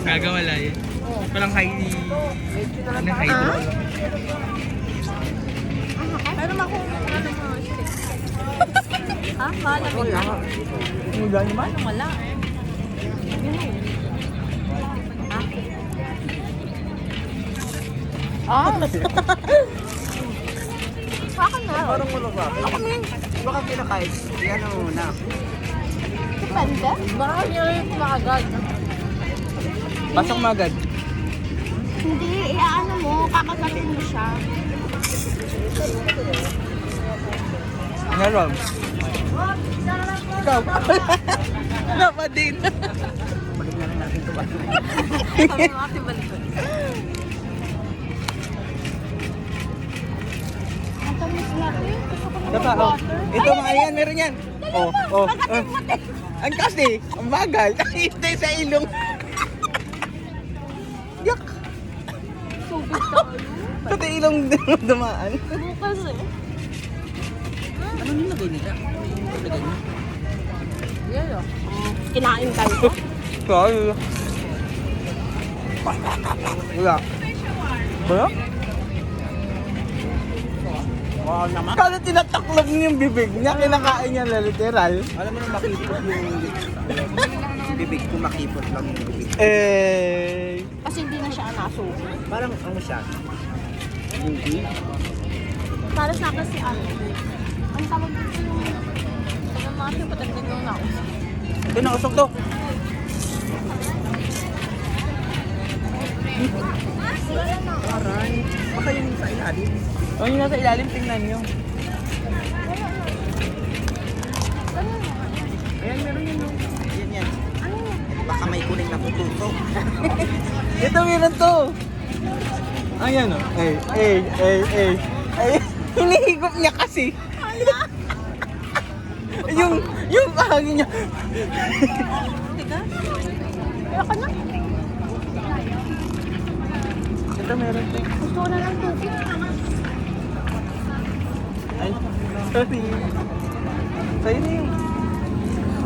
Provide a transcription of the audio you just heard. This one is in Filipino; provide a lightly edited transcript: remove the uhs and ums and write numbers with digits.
Gagawala yan. Walang high ni... Ano high ni? Pero kung ano mo, stick. Ha? Malamig na. Wala naman. Wala. Ah? Sa akin na. Parang wala ka. Ako min. Baka pinakain. Yan ang una. Depende. Baka nyo rin makagad. Pasok mo agad. Hindi, ano mo, kakagatin mo siya. Meron. Ikaw. Wala pa din. Balik na lang natin ito ba? Kami mga tibalik. Ang tamis natin. Gusto ko Ito pa, ng oh. water. Ito mga yan, meron yan. Oh, oh. Kagatin mo, te. Ang kasi, ang bagal. Hindi sa ilong. Yak. Tubig tayo. Sa ilong dumaan. Bukas eh. Ano nilagay nila? Ano yung nilagay nila? Yan o. Kinain tayo. Kaya. Wala. Wala? Wow naman. Kala tinataklog niya yung bibig niya, kinakain niya na literal. Alam mo na makipot yung bibig ko, makipot lang yung bibig. Eh. Kasi hindi na siya anaso. Parang ano siya? Hindi. Para sa akin si Ano. Ang tawag dito yung... Sabi mga siya, patagdag yung naus. Ito na, usok to. Aray. Baka yung sa ilalim. O yung nasa ilalim, tingnan niyo. Ayan, meron yan yung... Yan yan. Baka may kuning na tututok. Ito, meron to. Ayan o. Ay. Hinihigop niya kasi. yung hangin niya. Teka. Pero ka na. Ito, meron to. Gusto ko na ng tubig. Ay, sorry. Sa'yo na yun.